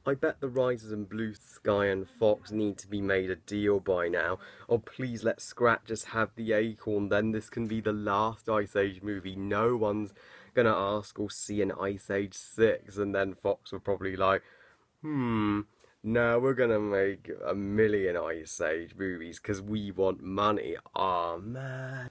I bet the writers in Blue Sky and Fox need to be made a deal by now. Oh, please let Scrat just have the acorn, then this can be the last Ice Age movie. No one's gonna ask or see an Ice Age 6, and then Fox will probably like, no, we're gonna make a million Ice Age movies because we want money. Aw, man.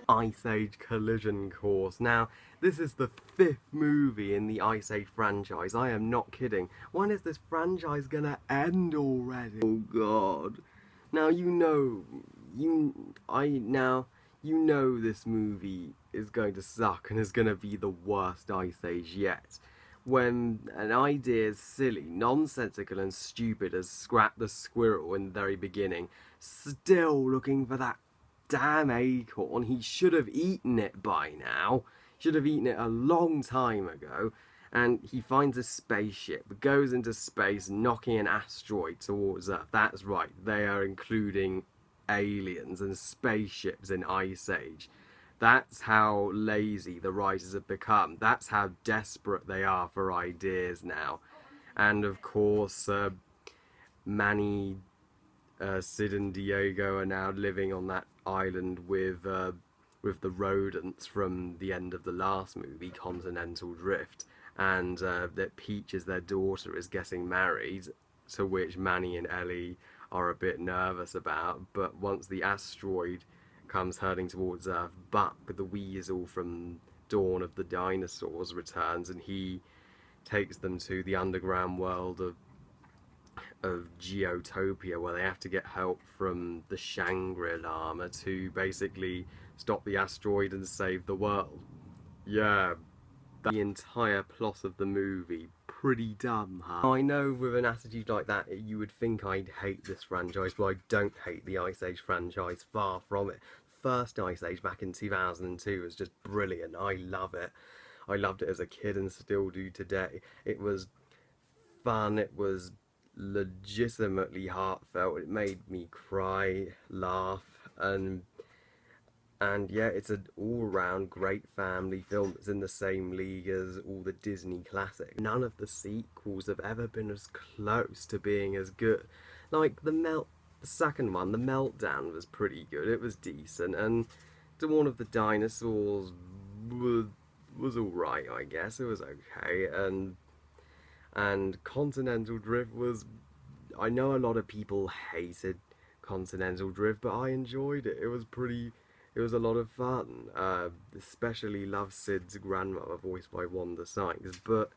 Ice Age Collision Course. Now, this is the 5th movie in the Ice Age franchise. I am not kidding. When is this franchise gonna end already? Oh god. Now you know this movie is going to suck and is gonna be the worst Ice Age yet. When an idea as silly, nonsensical and stupid as Scrat the Squirrel in the very beginning, still looking for that damn acorn. He should have eaten it by now. Should have eaten it a long time ago. And he finds a spaceship, goes into space, knocking an asteroid towards Earth. That's right, they are including aliens and spaceships in Ice Age. That's how lazy the writers have become. That's how desperate they are for ideas now. And of course, Manny, Sid and Diego are now living on that island with the rodents from the end of the last movie, Continental Drift, and that Peach, as their daughter, is getting married, to which Manny and Ellie are a bit nervous about. But once the asteroid comes hurtling towards Earth, Buck, the weasel from Dawn of the Dinosaurs, returns, and he takes them to the underground world of Geotopia, where they have to get help from the Shangri-La to basically stop the asteroid and save the world. Yeah, that's the entire plot of the movie. Pretty dumb, huh? I know with an attitude like that you would think I'd hate this franchise, but I don't hate the Ice Age franchise, far from it. First Ice Age back in 2002 was just brilliant. I love it. I loved it as a kid and still do today. It was fun, it was legitimately heartfelt, it made me cry, laugh, and yeah, it's an all-round great family film that's in the same league as all the Disney classics. None of the sequels have ever been as close to being as good. Like the second one, The Meltdown, was pretty good, it was decent, and Dawn of the Dinosaurs was alright, I guess, it was okay, and Continental Drift was... I know a lot of people hated Continental Drift, but I enjoyed it. It was a lot of fun. Especially love Sid's grandmother, voiced by Wanda Sykes. But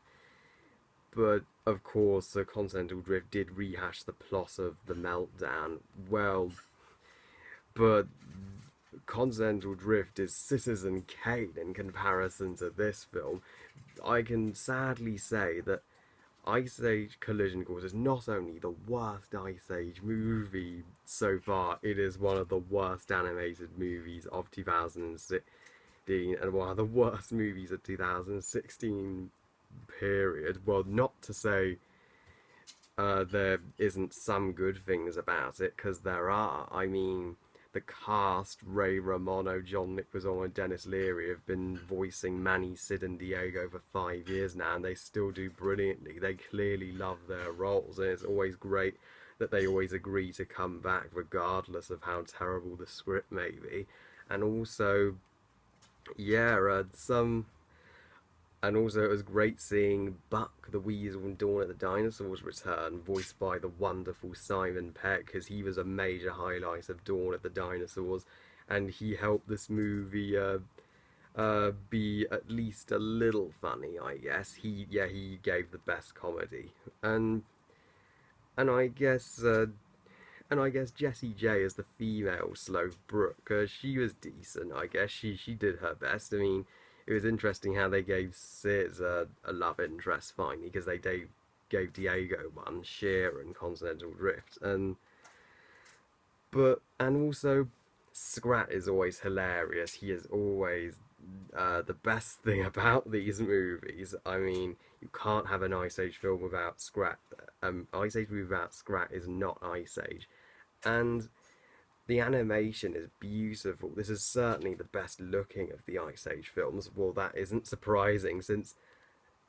of course, Continental Drift did rehash the plot of The Meltdown. Well, but Continental Drift is Citizen Kane in comparison to this film. I can sadly say that Ice Age Collision Course is not only the worst Ice Age movie so far, it is one of the worst animated movies of 2016 and one of the worst movies of 2016 period. Well, not to say there isn't some good things about it, because there are. I mean, the cast, Ray Romano, John Leguizamo and Dennis Leary, have been voicing Manny, Sid and Diego for 5 years now, and they still do brilliantly. They clearly love their roles, and it's always great that they always agree to come back regardless of how terrible the script may be. And also, yeah, and also, it was great seeing Buck the Weasel and Dawn of the Dinosaurs return, voiced by the wonderful Simon Pegg, because he was a major highlight of Dawn of the Dinosaurs, and he helped this movie be at least a little funny, I guess. He gave the best comedy, and I guess Jessie J as the female Sloth Brooke, she was decent. I guess she did her best. I mean, it was interesting how they gave Sid a love interest finally, because they gave Diego one, Sheer and Continental Drift, and also Scrat is always hilarious. He is always the best thing about these movies. I mean, you can't have an Ice Age film without Scrat. Ice Age movie without Scrat is not Ice Age, and The animation is beautiful. This is certainly the best looking of the Ice Age films. Well, that isn't surprising since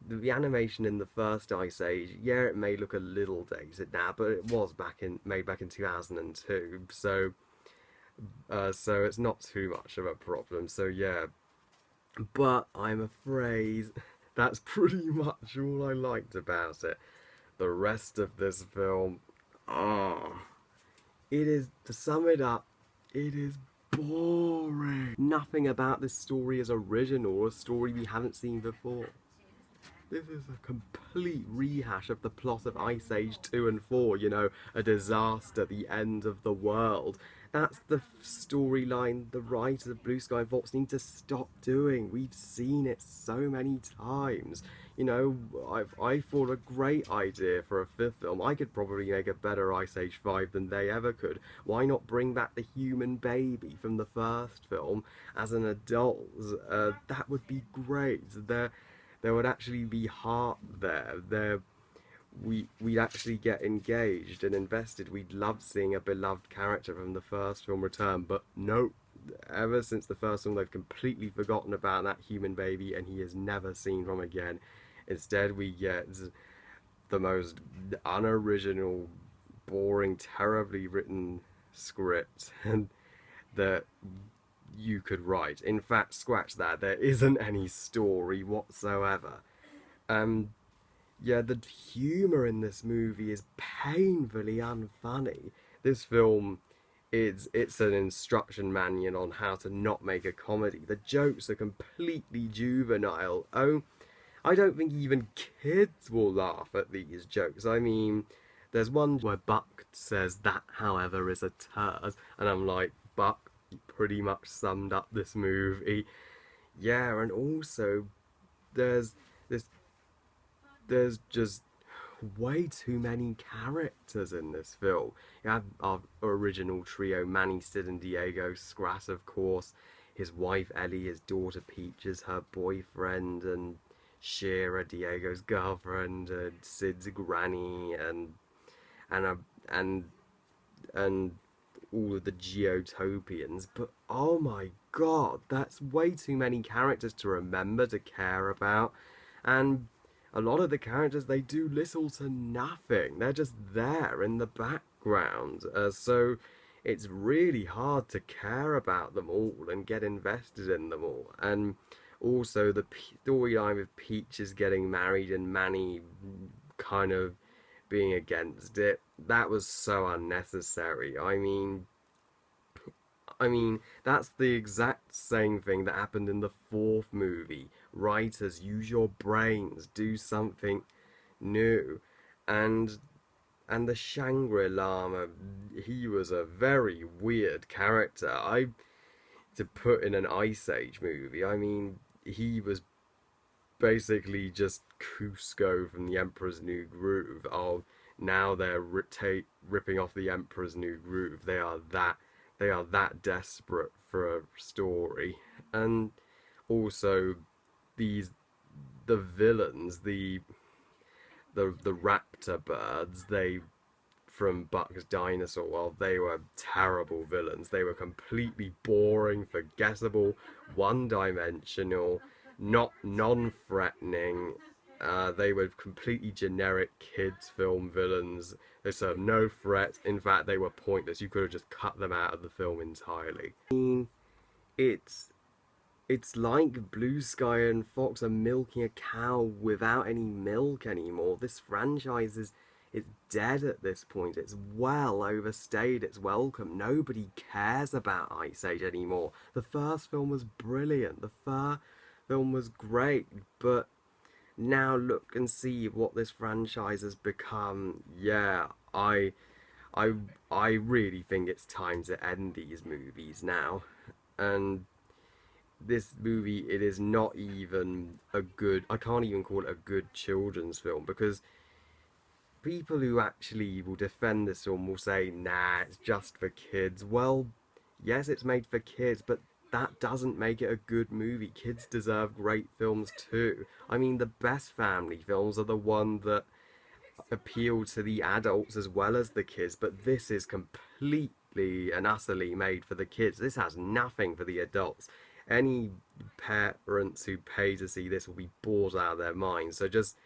the animation in the first Ice Age, yeah, it may look a little dated now, but it was made back in 2002, so it's not too much of a problem. So yeah, but I'm afraid that's pretty much all I liked about it. The rest of this film, oh, it is, to sum it up, it is boring. Nothing about this story is original or a story we haven't seen before. This is a complete rehash of the plot of Ice Age 2 and 4, you know, a disaster, the end of the world. That's the storyline the writers of Blue Sky and Fox need to stop doing. We've seen it so many times. You know, I thought a great idea for a fifth film. I could probably make a better Ice Age 5 than they ever could. Why not bring back the human baby from the first film as an adult? That would be great. There would actually be heart there. We'd actually get engaged and invested. We'd love seeing a beloved character from the first film return, but no. Ever since the first film, they've completely forgotten about that human baby, and he is never seen from again. Instead, we get the most unoriginal, boring, terribly written script that you could write. In fact, scratch that. There isn't any story whatsoever. Yeah, the humour in this movie is painfully unfunny. This film, it's an instruction manual on how to not make a comedy. The jokes are completely juvenile. Oh, I don't think even kids will laugh at these jokes. I mean, there's one where Buck says that, however, is a turd, and I'm like, Buck, you pretty much summed up this movie. Yeah, and also there's this there's just way too many characters in this film. You have our original trio, Manny, Sid, and Diego Scrat, of course, his wife Ellie, his daughter Peaches, her boyfriend, and Shira, Diego's girlfriend, Sid's granny, and a, and all of the Geotopians. But oh my god, that's way too many characters to remember, to care about. And a lot of the characters, they do little to nothing. They're just there in the background. So it's really hard to care about them all and get invested in them all. And also the storyline with Peaches getting married and Manny kind of being against it, that was so unnecessary. I mean, that's the exact same thing that happened in the fourth movie. Writers, use your brains, do something new. And the Shangri-Lama, he was a very weird character. To put in an Ice Age movie, I mean, he was basically just Cusco from the Emperor's New Groove. Oh, now they're ripping off the Emperor's New Groove. They are that desperate for a story. And also the villains, the raptor birds, they from Buck's Dinosaur World, they were terrible villains. They were completely boring, forgettable, one-dimensional, non-threatening. They were completely generic kids' film villains. They served no threat. In fact, they were pointless. You could have just cut them out of the film entirely. I mean, it's like Blue Sky and Fox are milking a cow without any milk anymore. This franchise is dead at this point. It's well overstayed its welcome. Nobody cares about Ice Age anymore. The first film was brilliant. The first film was great, but now look and see what this franchise has become. Yeah, I really think it's time to end these movies now. And this movie, it is not even a good, I can't even call it a good children's film, because people who actually will defend this film will say, nah, it's just for kids. Well, yes, it's made for kids, but that doesn't make it a good movie. Kids deserve great films too. I mean, the best family films are the ones that appeal to the adults as well as the kids, but this is complete completely and utterly made for the kids. This has nothing for the adults. Any parents who pay to see this will be bored out of their minds. So just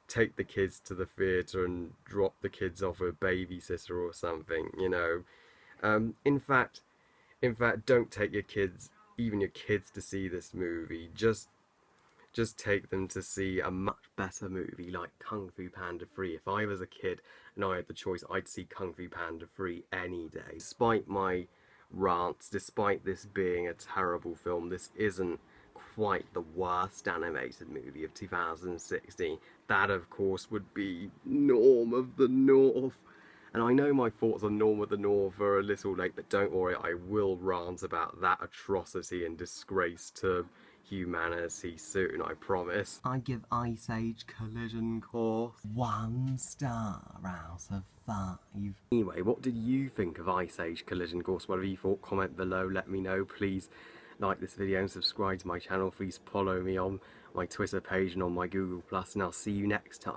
take the kids to the theatre and drop the kids off a babysitter or something, you know. In fact, don't take your kids, even your kids, to see this movie. Just take them to see a much better movie like Kung Fu Panda 3. If I was a kid and I had the choice, I'd see Kung Fu Panda 3 any day. Despite my rants, despite this being a terrible film, this isn't quite the worst animated movie of 2016. That, of course, would be Norm of the North. And I know my thoughts on Norm of the North are a little late, but don't worry, I will rant about that atrocity and disgrace to humanity soon, I promise. I give Ice Age Collision Course 1 star out of 5. Anyway, what did you think of Ice Age Collision Course? Whatever you thought, comment below, let me know. Please like this video and subscribe to my channel. Please follow me on my Twitter page and on my Google+, and I'll see you next time.